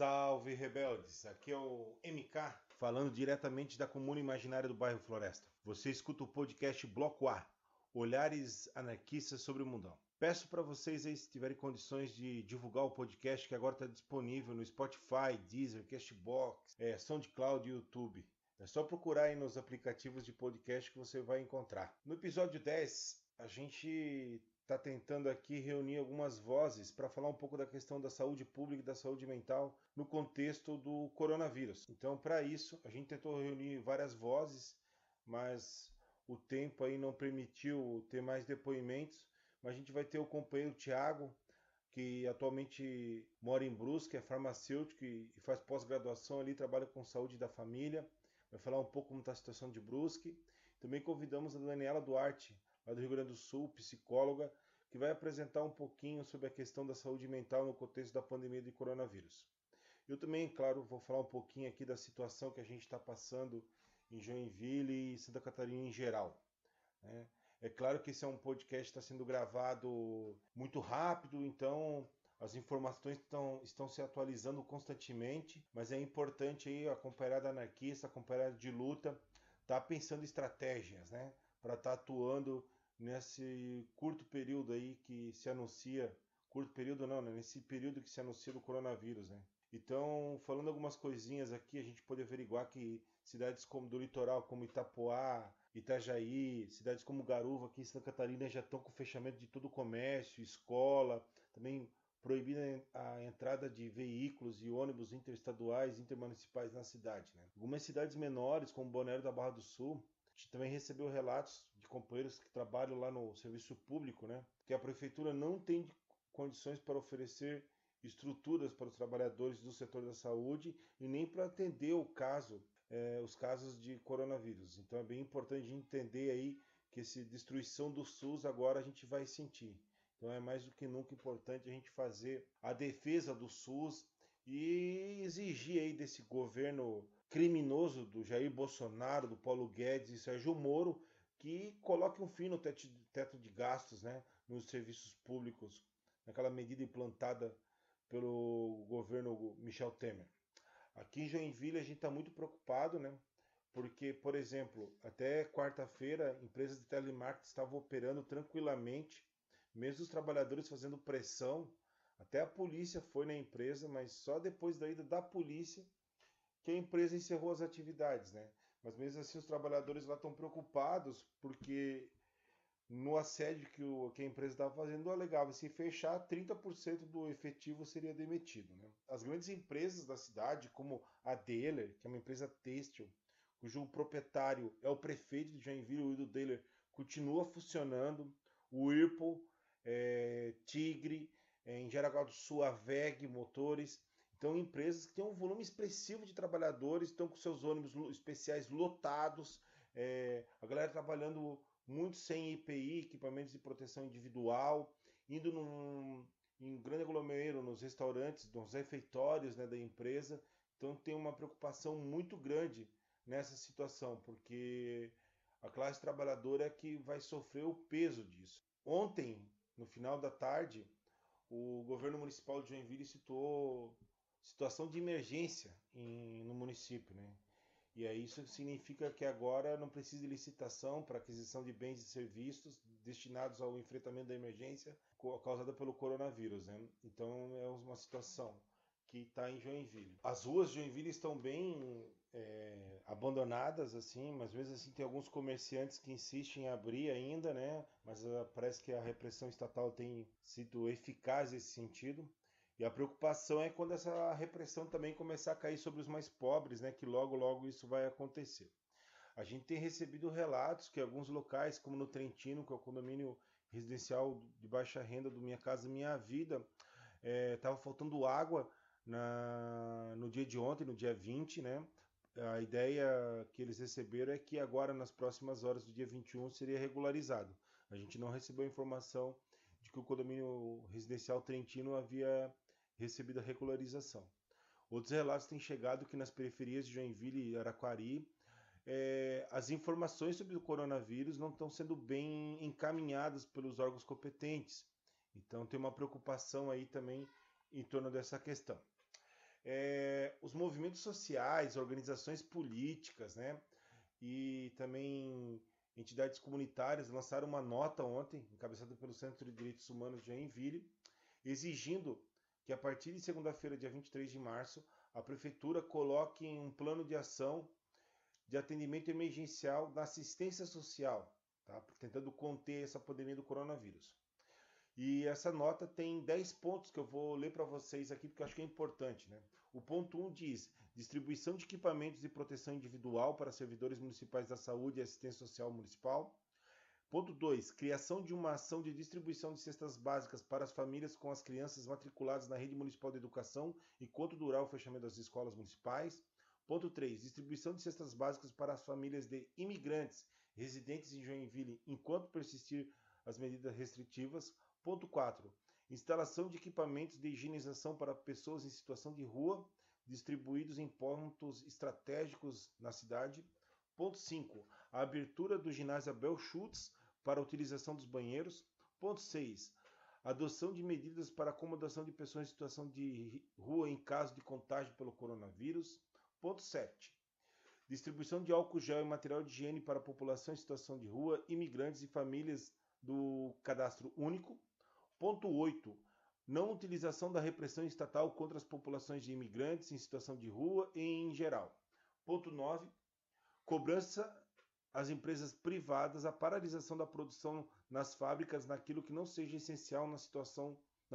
Salve, rebeldes! Aqui é o MK, falando diretamente da comuna imaginária do bairro Floresta. Você escuta o podcast Bloco A, Olhares Anarquistas sobre o Mundão. Peço para vocês aí, se tiverem condições de divulgar o podcast, que agora está disponível no Spotify, Deezer, Castbox, SoundCloud e YouTube. É só procurar aí nos aplicativos de podcast que você vai encontrar. No episódio 10, a gente está tentando aqui reunir algumas vozes para falar um pouco da questão da saúde pública e da saúde mental no contexto do coronavírus. Então, para isso, a gente tentou reunir várias vozes, mas o tempo aí não permitiu ter mais depoimentos. Mas a gente vai ter o companheiro Tiago, que atualmente mora em Brusque, é farmacêutico e faz pós-graduação ali, trabalha com saúde da família. Vai falar um pouco como está a situação de Brusque. Também convidamos a Daniela Duarte, lá do Rio Grande do Sul, psicóloga, que vai apresentar um pouquinho sobre a questão da saúde mental no contexto da pandemia de coronavírus. Eu também, claro, vou falar um pouquinho aqui da situação que a gente está passando em Joinville e Santa Catarina em geral, né? É claro que esse é um podcast que está sendo gravado muito rápido, então as informações estão se atualizando constantemente, mas é importante aí a companheirada anarquista, a companheirada de luta, tá pensando estratégias, né, para estar atuando nesse curto período aí que se anuncia, curto período não, né, nesse período que se anuncia do coronavírus, né. Então, falando algumas coisinhas aqui, a gente pode averiguar que cidades como do litoral, como Itapoá, Itajaí, cidades como Garuva, aqui em Santa Catarina, já estão com fechamento de todo o comércio, escola, também proibida a entrada de veículos e ônibus interestaduais, intermunicipais na cidade, né? Algumas cidades menores, como Balneário da Barra do Sul, a gente também recebeu relatos de companheiros que trabalham lá no serviço público, né? Que a prefeitura não tem condições para oferecer estruturas para os trabalhadores do setor da saúde e nem para atender os casos de coronavírus. Então é bem importante a gente entender aí que essa destruição do SUS agora a gente vai sentir. Então é mais do que nunca importante a gente fazer a defesa do SUS e exigir aí desse governo criminoso do Jair Bolsonaro, do Paulo Guedes e Sérgio Moro que coloque um fim no teto de gastos, né, nos serviços públicos, naquela medida implantada pelo governo Michel Temer. Aqui em Joinville a gente está muito preocupado, né? Porque, por exemplo, até quarta-feira, empresas de telemarketing estavam operando tranquilamente, mesmo os trabalhadores fazendo pressão. Até a polícia foi na empresa, mas só depois da ida da polícia que a empresa encerrou as atividades, né? Mas mesmo assim os trabalhadores lá estão preocupados porque no assédio que a empresa estava fazendo, alegava se fechar, 30% do efetivo seria demitido, né? As grandes empresas da cidade, como a Deller, que é uma empresa têxtil, cujo proprietário é o prefeito de Joinville, o Ildo Deller, continua funcionando. O Whirlpool, Tigre, em Jaraguá do Sul, a VEG Motores. Então, empresas que têm um volume expressivo de trabalhadores, estão com seus ônibus especiais lotados, a galera trabalhando muito sem EPI, equipamentos de proteção individual, indo em grande aglomero, nos restaurantes, nos refeitórios, né, da empresa. Então tem uma preocupação muito grande nessa situação, porque a classe trabalhadora é que vai sofrer o peso disso. Ontem, no final da tarde, o governo municipal de Joinville citou situação de emergência no município, né? E aí isso significa que agora não precisa de licitação para aquisição de bens e serviços destinados ao enfrentamento da emergência causada pelo coronavírus, né? Então é uma situação que está em Joinville. As ruas de Joinville estão bem abandonadas, assim, mas mesmo assim tem alguns comerciantes que insistem em abrir ainda, né? Mas parece que a repressão estatal tem sido eficaz nesse sentido. E a preocupação é quando essa repressão também começar a cair sobre os mais pobres, né? Que logo, logo isso vai acontecer. A gente tem recebido relatos que alguns locais, como no Trentino, que é o condomínio residencial de baixa renda do Minha Casa Minha Vida, estava faltando água no dia de ontem, no dia 20, né? A ideia que eles receberam é que agora, nas próximas horas do dia 21, seria regularizado. A gente não recebeu a informação de que o condomínio residencial Trentino havia recebido a regularização. Outros relatos têm chegado que nas periferias de Joinville e Araquari, as informações sobre o coronavírus não estão sendo bem encaminhadas pelos órgãos competentes. Então tem uma preocupação aí também em torno dessa questão. os movimentos sociais, organizações políticas, né? E também entidades comunitárias lançaram uma nota ontem, encabeçada pelo Centro de Direitos Humanos de Joinville, exigindo que a partir de segunda-feira, dia 23 de março, a Prefeitura coloque em um plano de ação de atendimento emergencial na assistência social, tá? Tentando conter essa pandemia do coronavírus. E essa nota tem 10 pontos que eu vou ler para vocês aqui, porque eu acho que é importante, né? O ponto 1 diz: distribuição de equipamentos de proteção individual para servidores municipais da saúde e assistência social municipal. Ponto 2, criação de uma ação de distribuição de cestas básicas para as famílias com as crianças matriculadas na rede municipal de educação enquanto durar o fechamento das escolas municipais. Ponto 3, distribuição de cestas básicas para as famílias de imigrantes residentes em Joinville enquanto persistir as medidas restritivas. Ponto 4, instalação de equipamentos de higienização para pessoas em situação de rua, distribuídos em pontos estratégicos na cidade. Ponto 5, a abertura do ginásio Abel Schutz para a utilização dos banheiros. Ponto 6, adoção de medidas para acomodação de pessoas em situação de rua em caso de contágio pelo coronavírus. Ponto 7, distribuição de álcool gel e material de higiene para a população em situação de rua, imigrantes e famílias do cadastro único. Ponto 8, não utilização da repressão estatal contra as populações de imigrantes em situação de rua e em geral. Ponto 9, cobrança às empresas privadas a paralisação da produção nas fábricas naquilo que não seja essencial na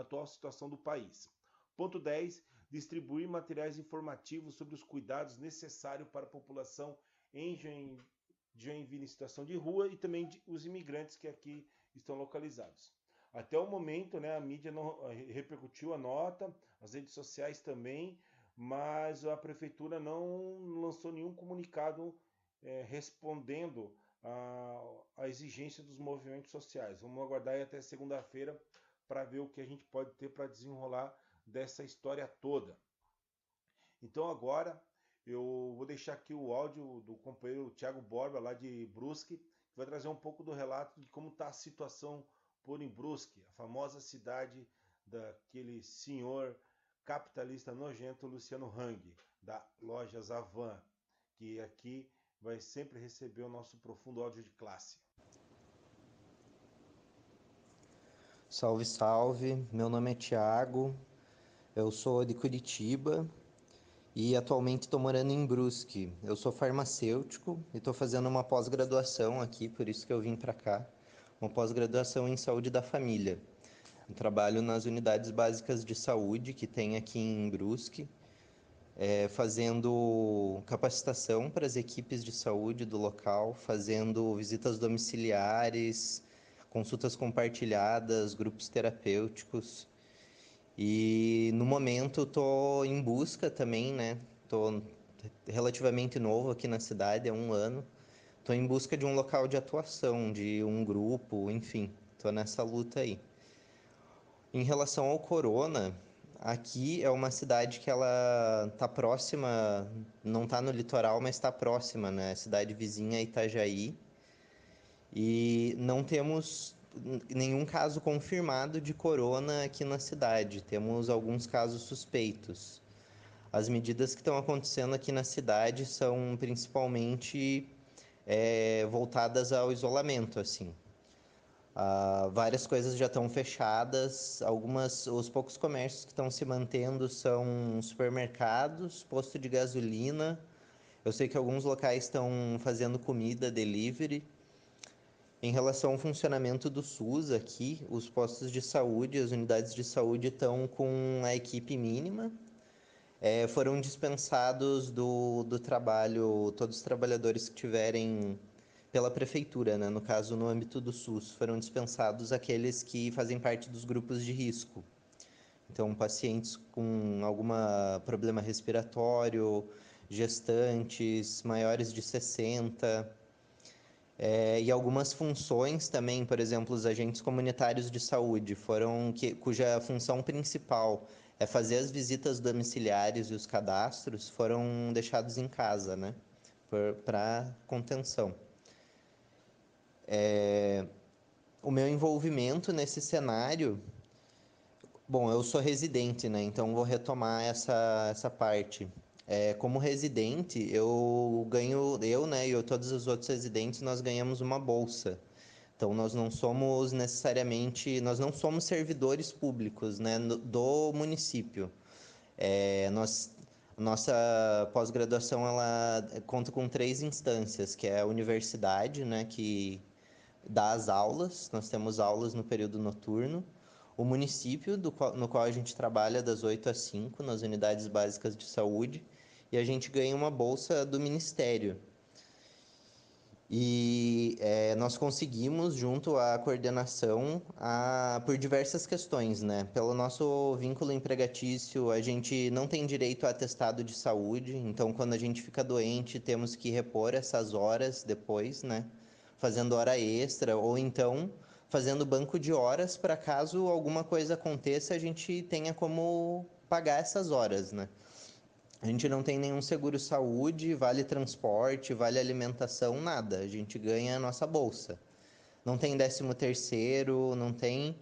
atual situação do país. Ponto 10, distribuir materiais informativos sobre os cuidados necessários para a população em Joinville em situação de rua e também os imigrantes que aqui estão localizados. Até o momento, né, a mídia não repercutiu a nota, as redes sociais também, mas a prefeitura não lançou nenhum comunicado respondendo a exigência dos movimentos sociais. Vamos aguardar aí até segunda-feira para ver o que a gente pode ter para desenrolar dessa história toda. Então agora eu vou deixar aqui o áudio do companheiro Thiago Borba, lá de Brusque, que vai trazer um pouco do relato de como está a situação por em Brusque, a famosa cidade daquele senhor capitalista nojento Luciano Hang, da loja Zavan, que aqui vai sempre receber o nosso profundo ódio de classe. Salve, salve, meu nome é Thiago, eu sou de Curitiba e atualmente estou morando em Brusque. Eu sou farmacêutico e estou fazendo uma pós-graduação aqui, por isso que eu vim para cá, uma pós-graduação em saúde da família. Eu trabalho nas unidades básicas de saúde que tem aqui em Brusque, fazendo capacitação para as equipes de saúde do local, fazendo visitas domiciliares, consultas compartilhadas, grupos terapêuticos. E no momento estou em busca também, né? Estou relativamente novo aqui na cidade, há 1 ano. Estou em busca de um local de atuação, de um grupo, enfim. Estou nessa luta aí. Em relação ao corona, aqui é uma cidade que ela está próxima, não está no litoral, mas está próxima, né? Cidade vizinha Itajaí. E não temos nenhum caso confirmado de corona aqui na cidade. Temos alguns casos suspeitos. As medidas que estão acontecendo aqui na cidade são principalmente voltadas ao isolamento, assim. Várias coisas já estão fechadas. Os poucos comércios que estão se mantendo são supermercados, posto de gasolina. Eu sei que alguns locais estão fazendo comida delivery. Em relação ao funcionamento do SUS aqui, os postos de saúde, as unidades de saúde estão com a equipe mínima. Foram dispensados do trabalho todos os trabalhadores que tiverem pela prefeitura, né? No caso, no âmbito do SUS, foram dispensados aqueles que fazem parte dos grupos de risco. Então, pacientes com algum problema respiratório, gestantes, maiores de 60... e algumas funções também, por exemplo, os agentes comunitários de saúde, cuja função principal é fazer as visitas domiciliares e os cadastros, foram deixados em casa, né? Para contenção. O meu envolvimento nesse cenário... Bom, eu sou residente, né? Então vou retomar essa parte. Como residente, né, e todos os outros residentes, nós ganhamos uma bolsa. Então, nós não somos servidores públicos, né, do município. É, nós, Nossa pós-graduação, ela conta com 3 instâncias, que é a universidade, né, que dá as aulas, nós temos aulas no período noturno, o município, no qual a gente trabalha das 8 às 5 nas unidades básicas de saúde, e a gente ganha uma bolsa do Ministério. Nós conseguimos, junto à coordenação, por diversas questões, né? Pelo nosso vínculo empregatício, a gente não tem direito a atestado de saúde, então quando a gente fica doente, temos que repor essas horas depois, né? Fazendo hora extra, ou então fazendo banco de horas para caso alguma coisa aconteça, a gente tenha como pagar essas horas, né? A gente não tem nenhum seguro saúde, vale transporte, vale alimentação, nada. A gente ganha a nossa bolsa. Não tem 13º, não tem.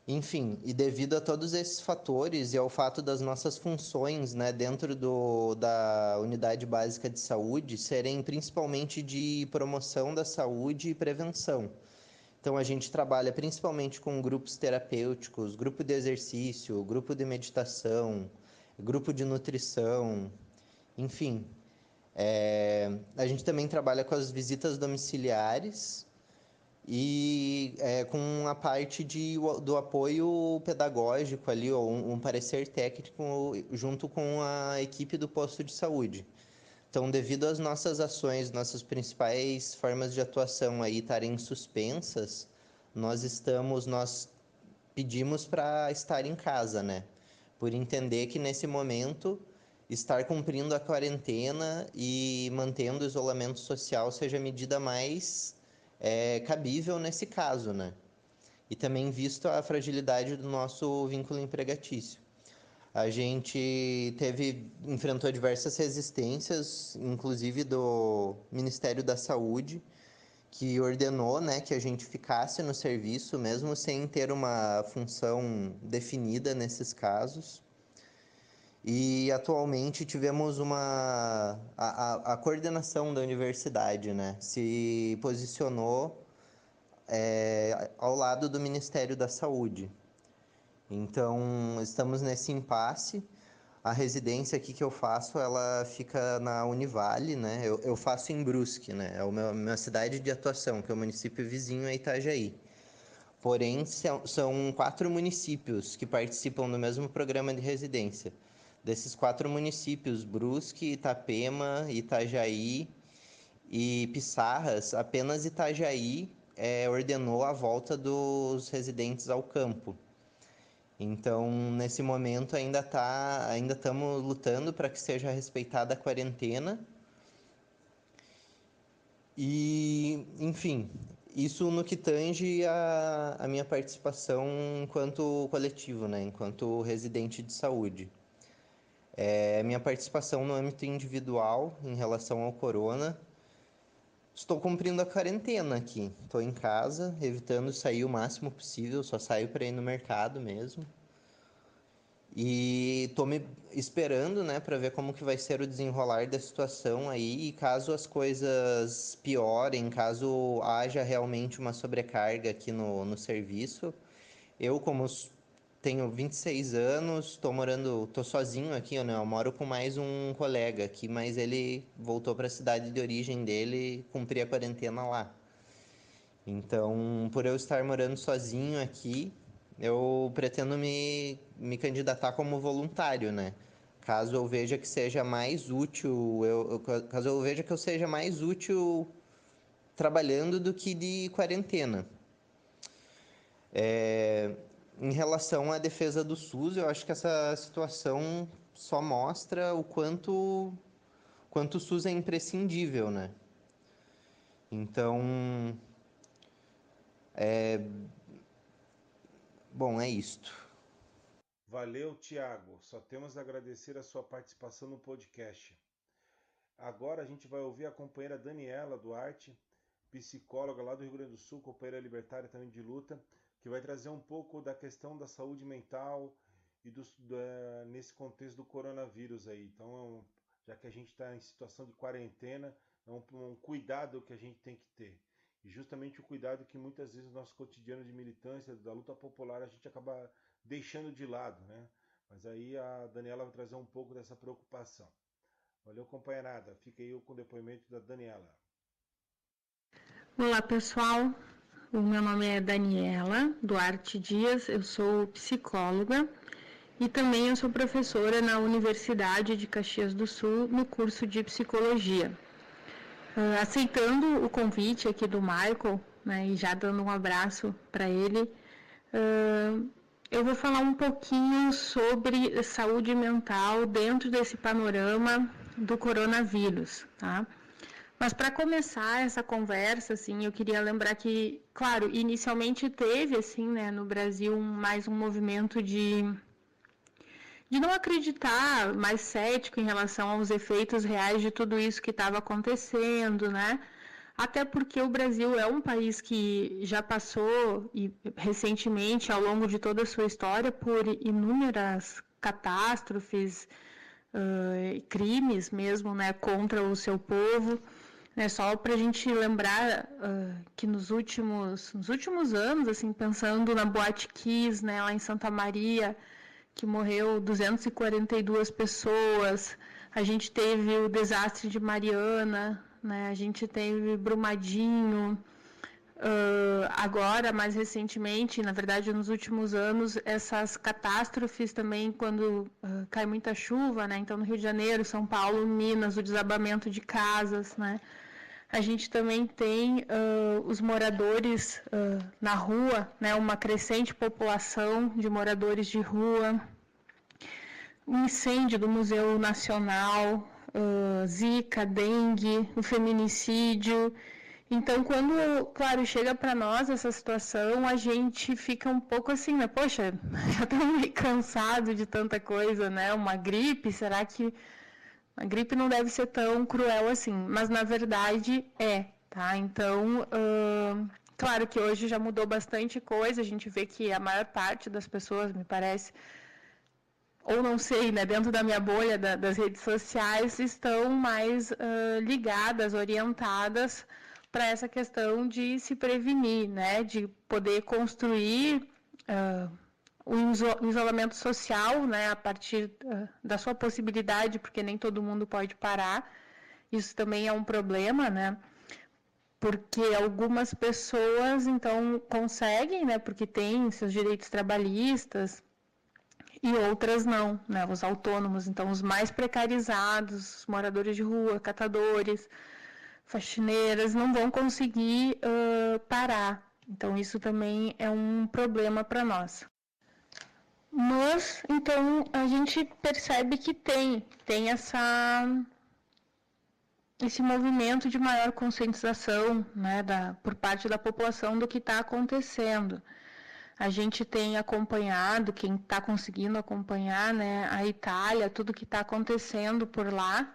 Enfim, e devido a todos esses fatores e ao fato das nossas funções, né, dentro da unidade básica de saúde serem principalmente de promoção da saúde e prevenção. Então a gente trabalha principalmente com grupos terapêuticos, grupo de exercício, grupo de meditação, grupo de nutrição, enfim, a gente também trabalha com as visitas domiciliares e com a parte do apoio pedagógico ali, ou um parecer técnico junto com a equipe do posto de saúde. Então, devido às nossas ações, nossas principais formas de atuação aí estarem suspensas, nós pedimos para estar em casa, né? Por entender que nesse momento estar cumprindo a quarentena e mantendo o isolamento social seja a medida mais cabível nesse caso, né? E também visto a fragilidade do nosso vínculo empregatício. A gente enfrentou diversas resistências, inclusive do Ministério da Saúde, que ordenou, né, que a gente ficasse no serviço, mesmo sem ter uma função definida nesses casos. E atualmente tivemos a coordenação da universidade, né, se posicionou ao lado do Ministério da Saúde. Então, estamos nesse impasse. A residência aqui que eu faço, ela fica na Univale, né? Eu faço em Brusque, né? É a minha cidade de atuação, que é o município vizinho a Itajaí. Porém, são 4 municípios que participam do mesmo programa de residência. Desses 4 municípios, Brusque, Itapema, Itajaí e Pissarras, apenas Itajaí ordenou a volta dos residentes ao campo. Então, nesse momento ainda estamos lutando para que seja respeitada a quarentena. E, enfim, isso no que tange a minha participação enquanto coletivo, né? Enquanto residente de saúde. Minha participação no âmbito individual em relação ao corona. Estou cumprindo a quarentena aqui. Estou em casa, evitando sair o máximo possível, só saio para ir no mercado mesmo. E tô me esperando, né, para ver como que vai ser o desenrolar da situação aí, e caso as coisas piorem, caso haja realmente uma sobrecarga aqui no serviço, tenho 26 anos, tô sozinho aqui, né, eu moro com mais um colega aqui, mas ele voltou para a cidade de origem dele cumprir a quarentena lá. Então, por eu estar morando sozinho aqui, eu pretendo me candidatar como voluntário, né? Caso eu veja que seja mais útil, caso eu veja que eu seja mais útil trabalhando do que de quarentena. Em relação à defesa do SUS, eu acho que essa situação só mostra quanto o SUS é imprescindível, né? Então, bom, é isto. Valeu, Tiago. Só temos a agradecer a sua participação no podcast. Agora a gente vai ouvir a companheira Daniela Duarte, psicóloga lá do Rio Grande do Sul, companheira libertária também de luta, que vai trazer um pouco da questão da saúde mental e nesse contexto do coronavírus aí. Então, já que a gente está em situação de quarentena, é um cuidado que a gente tem que ter. E justamente o cuidado que muitas vezes no nosso cotidiano de militância, da luta popular, a gente acaba deixando de lado, né? Mas aí a Daniela vai trazer um pouco dessa preocupação. Valeu, companheirada. Fica aí com o depoimento da Daniela. Olá, pessoal. O meu nome é Daniela Duarte Dias, eu sou psicóloga e também eu sou professora na Universidade de Caxias do Sul no curso de Psicologia. Aceitando o convite aqui do Michael, né, e já dando um abraço para ele, eu vou falar um pouquinho sobre saúde mental dentro desse panorama do coronavírus, tá? Mas para começar essa conversa, assim, eu queria lembrar que, claro, inicialmente teve, assim, né, no Brasil mais um movimento de não acreditar, mais cético em relação aos efeitos reais de tudo isso que estava acontecendo, né? Até porque o Brasil é um país que já passou, e recentemente, ao longo de toda a sua história, por inúmeras catástrofes, crimes mesmo, né, contra o seu povo. Só para a gente lembrar que nos últimos anos, assim, pensando na Boate Kiss, né, lá em Santa Maria, que morreu 242 pessoas, a gente teve o desastre de Mariana, né, a gente teve Brumadinho, agora, mais recentemente, na verdade, nos últimos anos, essas catástrofes também, quando cai muita chuva, né? Então, no Rio de Janeiro, São Paulo, Minas, o desabamento de casas, né? A gente também tem os moradores na rua, né? Uma crescente população de moradores de rua, o incêndio do Museu Nacional, Zika, dengue, o feminicídio. Então, quando, claro, chega para nós essa situação, a gente fica um pouco assim, né? Poxa, já estou meio cansado de tanta coisa, né? Uma gripe, será que a gripe não deve ser tão cruel assim? Mas, na verdade, tá? Então, claro que hoje já mudou bastante coisa, a gente vê que a maior parte das pessoas, me parece, ou não sei, né, dentro da minha bolha das redes sociais, estão mais ligadas, orientadas para essa questão de se prevenir, né, de poder construir o isolamento social, né, a partir da sua possibilidade, porque nem todo mundo pode parar. Isso também é um problema, né, porque algumas pessoas, então, conseguem, né, porque têm seus direitos trabalhistas, e outras não, né, os autônomos, então os mais precarizados, os moradores de rua, catadores, faxineiras, não vão conseguir parar. Então, isso também é um problema para nós. Mas, então, a gente percebe que tem esse movimento de maior conscientização, né, por parte da população do que está acontecendo. A gente tem acompanhado, quem está conseguindo acompanhar, né, a Itália, tudo que está acontecendo por lá.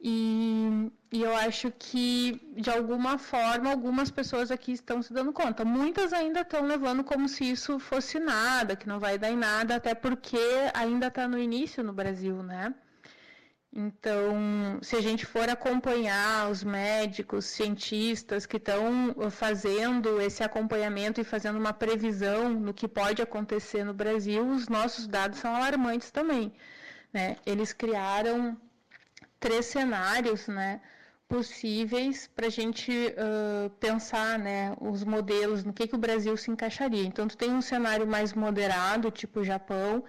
E eu acho que, de alguma forma, algumas pessoas aqui estão se dando conta. Muitas ainda estão levando como se isso fosse nada, que não vai dar em nada, até porque ainda está no início no Brasil, né? Então, se a gente for acompanhar os médicos, cientistas que estão fazendo esse acompanhamento e fazendo uma previsão do que pode acontecer no Brasil, os nossos dados são alarmantes também, né? Eles criaram 3 cenários, né, possíveis para a gente pensar, né, os modelos, no que o Brasil se encaixaria. Então, tu tem um cenário mais moderado, tipo o Japão,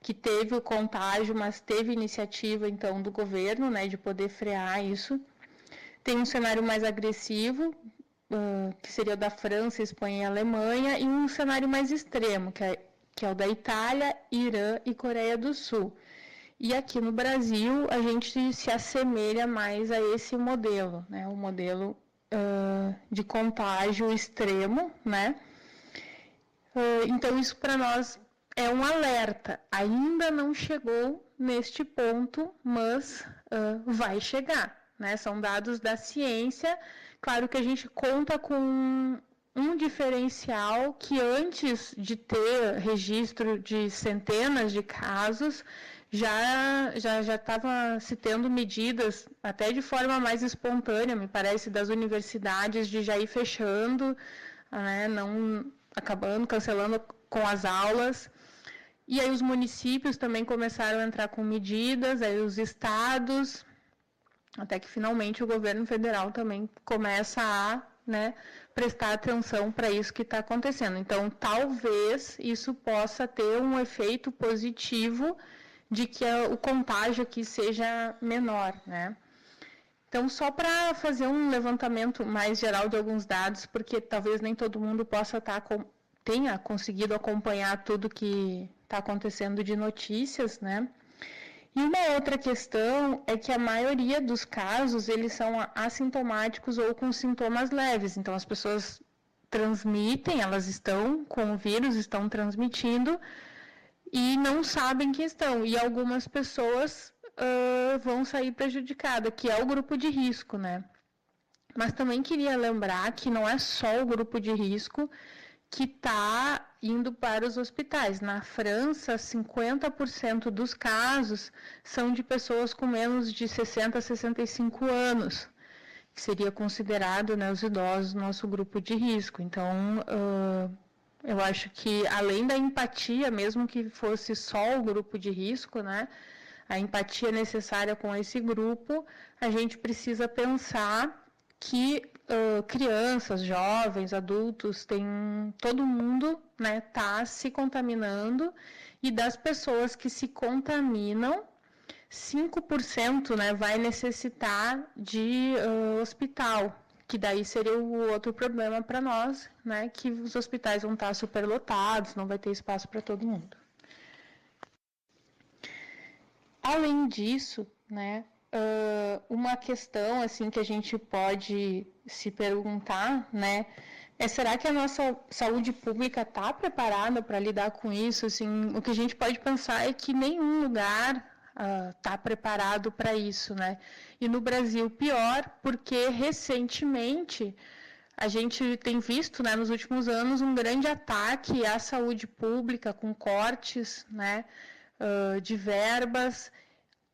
que teve o contágio, mas teve iniciativa, então, do governo, né, de poder frear isso. Tem um cenário mais agressivo, que seria o da França, Espanha e Alemanha, e um cenário mais extremo, que é o da Itália, Irã e Coreia do Sul. E aqui no Brasil, a gente se assemelha mais a esse modelo, né? O modelo de contágio extremo, né? Então, isso para nós é um alerta. Ainda não chegou neste ponto, mas vai chegar, né? São dados da ciência. Claro que a gente conta com um diferencial que antes de ter registro de centenas de casos, já estava se tendo medidas, até de forma mais espontânea, me parece, das universidades de já ir fechando, né, não acabando, cancelando com as aulas. E aí os municípios também começaram a entrar com medidas, aí os estados, até que finalmente o governo federal também começa a, né, prestar atenção para isso que está acontecendo. Então, talvez isso possa ter um efeito positivo de que o contágio aqui seja menor, né? Então, só para fazer um levantamento mais geral de alguns dados, porque talvez nem todo mundo possa tenha conseguido acompanhar tudo que está acontecendo de notícias, né? E uma outra questão é que a maioria dos casos, eles são assintomáticos ou com sintomas leves. Então, as pessoas transmitem, elas estão com o vírus, estão transmitindo e não sabem que estão. E algumas pessoas vão sair prejudicadas, que é o grupo de risco, né? Mas também queria lembrar que não é só o grupo de risco que está indo para os hospitais. Na França, 50% dos casos são de pessoas com menos de 60 a 65 anos, que seria considerado, né, os idosos, nosso grupo de risco. Então, eu acho que, além da empatia, mesmo que fosse só o grupo de risco, né, a empatia necessária com esse grupo, a gente precisa pensar que crianças, jovens, adultos, todo mundo, né, está se contaminando, e das pessoas que se contaminam, 5%, né, vai necessitar de hospital, que daí seria o outro problema para nós, né, que os hospitais vão estar superlotados, não vai ter espaço para todo mundo. Além disso, né, uma questão assim que a gente pode se perguntar, né, será que a nossa saúde pública está preparada para lidar com isso? Assim, o que a gente pode pensar é que nenhum lugar está preparado para isso, né? E no Brasil pior, porque recentemente a gente tem visto, né, nos últimos anos, um grande ataque à saúde pública com cortes, né, de verbas.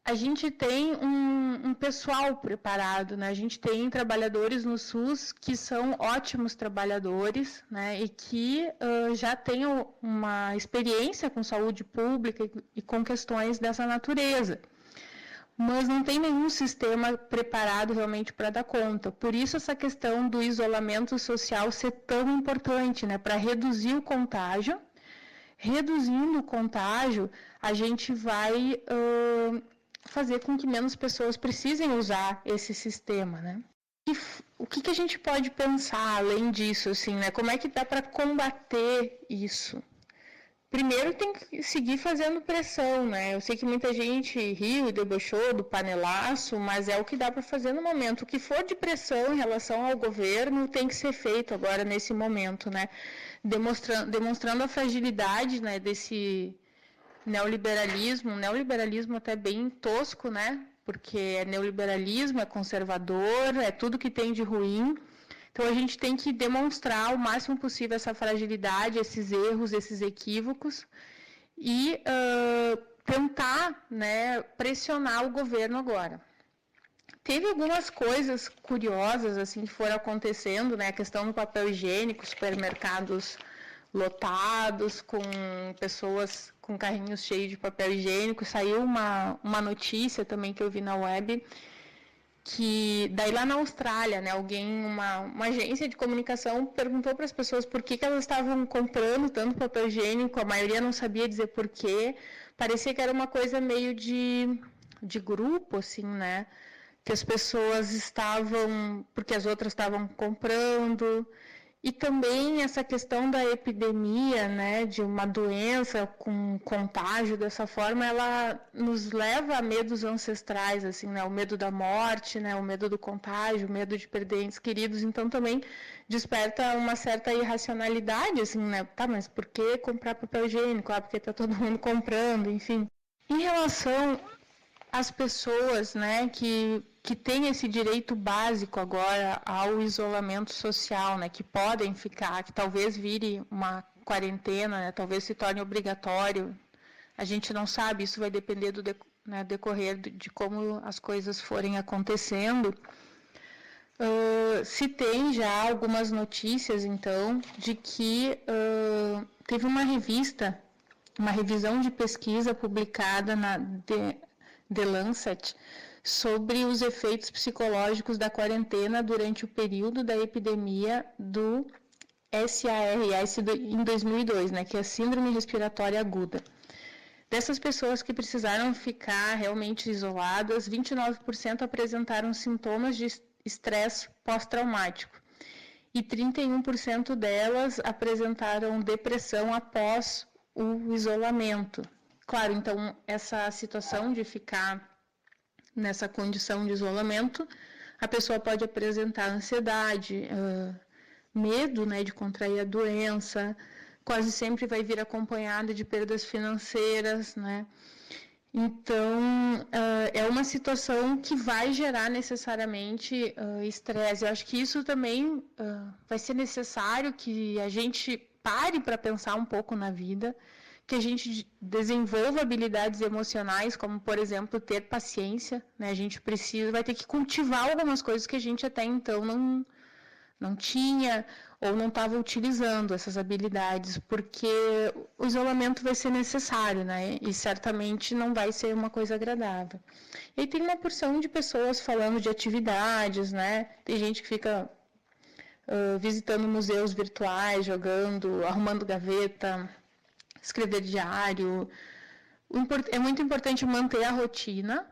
A gente tem um pessoal preparado, né? A gente tem trabalhadores no SUS que são ótimos trabalhadores, né? E que já têm uma experiência com saúde pública e com questões dessa natureza. Mas não tem nenhum sistema preparado realmente para dar conta. Por isso essa questão do isolamento social ser tão importante, né? Para reduzir o contágio. Reduzindo o contágio, a gente vai fazer com que menos pessoas precisem usar esse sistema, né? E o que a gente pode pensar além disso, assim, né? Como é que dá para combater isso? Primeiro tem que seguir fazendo pressão, né? Eu sei que muita gente riu e debochou do panelaço, mas é o que dá para fazer no momento. O que for de pressão em relação ao governo tem que ser feito agora nesse momento, né? Demonstrando a fragilidade, né, desse neoliberalismo até bem tosco, né? Porque é neoliberalismo, é conservador, é tudo que tem de ruim. Então, a gente tem que demonstrar o máximo possível essa fragilidade, esses erros, esses equívocos, e tentar, né, pressionar o governo agora. Teve algumas coisas curiosas assim, que foram acontecendo, né? A questão do papel higiênico, supermercados lotados, com pessoas com carrinhos cheios de papel higiênico. Saiu uma notícia também que eu vi na web, que daí lá na Austrália, né, uma agência de comunicação perguntou para as pessoas por que elas estavam comprando tanto papel higiênico, a maioria não sabia dizer por quê, parecia que era uma coisa meio de grupo, assim, né, que as pessoas estavam, porque as outras estavam comprando. E também essa questão da epidemia, né, de uma doença com contágio dessa forma, ela nos leva a medos ancestrais, assim, né, o medo da morte, né, o medo do contágio, o medo de perder entes queridos. Então também desperta uma certa irracionalidade, assim, né, tá, mas por que comprar papel higiênico? Ah, porque tá todo mundo comprando, enfim. Em relação as pessoas, né, que têm esse direito básico agora ao isolamento social, né, que podem ficar, que talvez vire uma quarentena, né, talvez se torne obrigatório. A gente não sabe, isso vai depender do decorrer de como as coisas forem acontecendo. Se tem já algumas notícias, então, de que teve uma revisão de pesquisa publicada na The Lancet sobre os efeitos psicológicos da quarentena durante o período da epidemia do SARS em 2002, né, que é a Síndrome Respiratória Aguda. Dessas pessoas que precisaram ficar realmente isoladas, 29% apresentaram sintomas de estresse pós-traumático e 31% delas apresentaram depressão após o isolamento. Claro, então, essa situação de ficar nessa condição de isolamento, a pessoa pode apresentar ansiedade, medo, né, de contrair a doença, quase sempre vai vir acompanhada de perdas financeiras, né? Então, é uma situação que vai gerar necessariamente estresse. Eu acho que isso também vai ser necessário que a gente pare para pensar um pouco na vida, que a gente desenvolva habilidades emocionais, como, por exemplo, ter paciência, né? A gente vai ter que cultivar algumas coisas que a gente até então não tinha ou não estava utilizando essas habilidades, porque o isolamento vai ser necessário, né? E certamente não vai ser uma coisa agradável. E aí tem uma porção de pessoas falando de atividades, né? Tem gente que fica visitando museus virtuais, jogando, arrumando gaveta, escrever diário. É muito importante manter a rotina,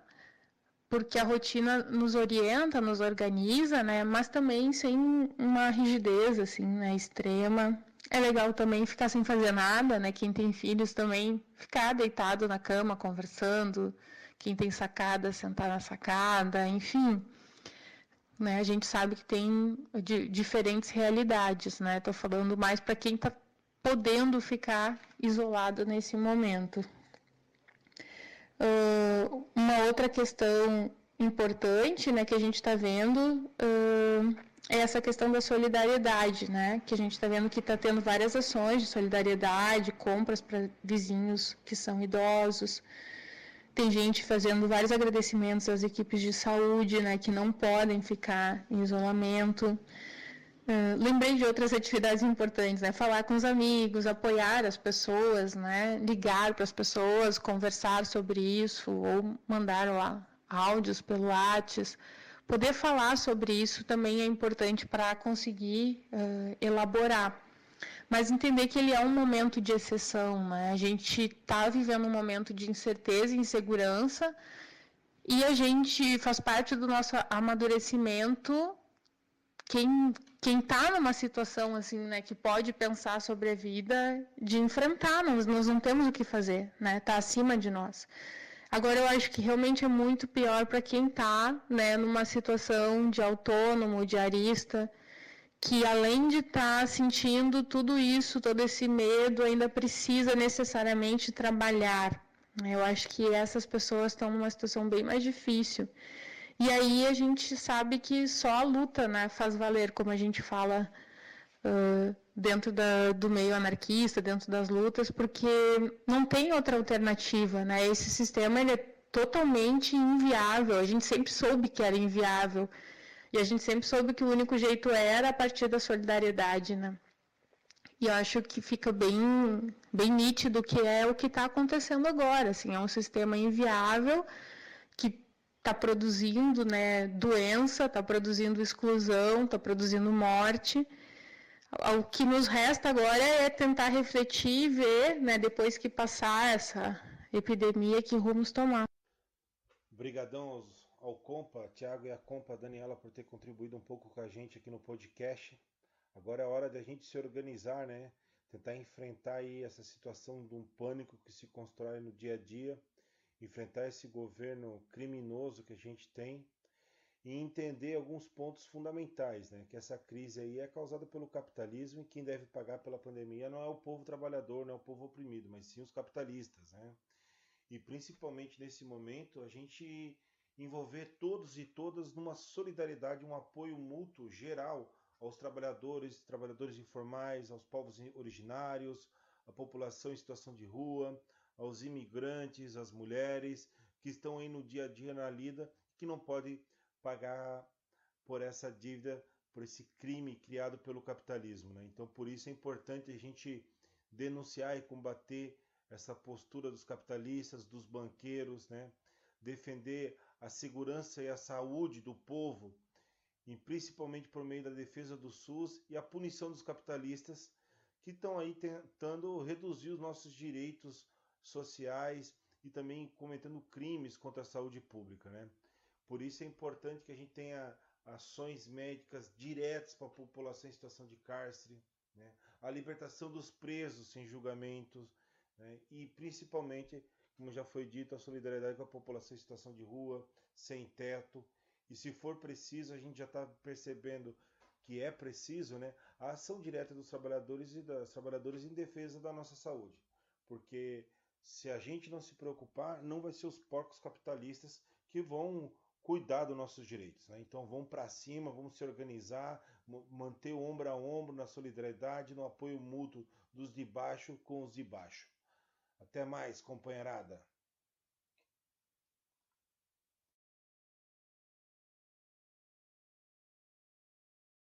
porque a rotina nos orienta, nos organiza, né? Mas também sem uma rigidez, assim, né, extrema. É legal também ficar sem fazer nada, né? Quem tem filhos também ficar deitado na cama, conversando. Quem tem sacada, sentar na sacada, enfim. Né? A gente sabe que tem diferentes realidades, né? Estou falando mais para quem está podendo ficar isolado nesse momento. Uma outra questão importante, né, que a gente está vendo é essa questão da solidariedade, né, que a gente está vendo que está tendo várias ações de solidariedade, compras para vizinhos que são idosos. Tem gente fazendo vários agradecimentos às equipes de saúde, né, que não podem ficar em isolamento. Lembrei de outras atividades importantes, né? Falar com os amigos, apoiar as pessoas, né? Ligar para as pessoas, conversar sobre isso, ou mandar lá áudios pelo WhatsApp. Poder falar sobre isso também é importante para conseguir elaborar. Mas entender que ele é um momento de exceção, né? A gente está vivendo um momento de incerteza e insegurança e a gente faz parte do nosso amadurecimento. Quem está numa situação assim, né, que pode pensar sobre a vida, de enfrentar, nós não temos o que fazer, né, está acima de nós. Agora, eu acho que realmente é muito pior para quem está, né, numa situação de autônomo, diarista, que além de estar sentindo tudo isso, todo esse medo, ainda precisa necessariamente trabalhar. Eu acho que essas pessoas estão numa situação bem mais difícil. E aí a gente sabe que só a luta, né, faz valer, como a gente fala dentro do meio anarquista, dentro das lutas, porque não tem outra alternativa, né? Esse sistema ele é totalmente inviável. A gente sempre soube que era inviável e a gente sempre soube que o único jeito era a partir da solidariedade, né? E eu acho que fica bem nítido que é o que está acontecendo agora. Assim, é um sistema inviável que está produzindo, né, doença, está produzindo exclusão, está produzindo morte. O que nos resta agora é tentar refletir e ver, né, depois que passar essa epidemia, que rumos tomar. Obrigadão ao Compa, Thiago e a Compa Daniela por ter contribuído um pouco com a gente aqui no podcast. Agora é hora de a gente se organizar, né? Tentar enfrentar aí essa situação de um pânico que se constrói no dia a dia, enfrentar esse governo criminoso que a gente tem e entender alguns pontos fundamentais, né? Que essa crise aí é causada pelo capitalismo e quem deve pagar pela pandemia não é o povo trabalhador, não é o povo oprimido, mas sim os capitalistas, né? e principalmente nesse momento a gente envolver todos e todas numa solidariedade, um apoio mútuo geral aos trabalhadores informais, aos povos originários, à população em situação de rua, aos imigrantes, às mulheres que estão aí no dia a dia na lida, que não podem pagar por essa dívida, por esse crime criado pelo capitalismo, né? Então, por isso é importante a gente denunciar e combater essa postura dos capitalistas, dos banqueiros, né? Defender a segurança e a saúde do povo, e principalmente por meio da defesa do SUS e a punição dos capitalistas que estão aí tentando reduzir os nossos direitos sociais e também cometendo crimes contra a saúde pública, né? Por isso é importante que a gente tenha ações médicas diretas para a população em situação de cárcere, né? A libertação dos presos sem julgamentos, né? E principalmente, como já foi dito, a solidariedade com a população em situação de rua, sem teto. E se for preciso, a gente já está percebendo que é preciso, né, a ação direta dos trabalhadores e das trabalhadoras em defesa da nossa saúde. Porque se a gente não se preocupar, não vai ser os porcos capitalistas que vão cuidar dos nossos direitos, né? Então vamos para cima, vamos se organizar, manter o ombro a ombro na solidariedade, no apoio mútuo dos de baixo com os de baixo. Até mais, companheirada!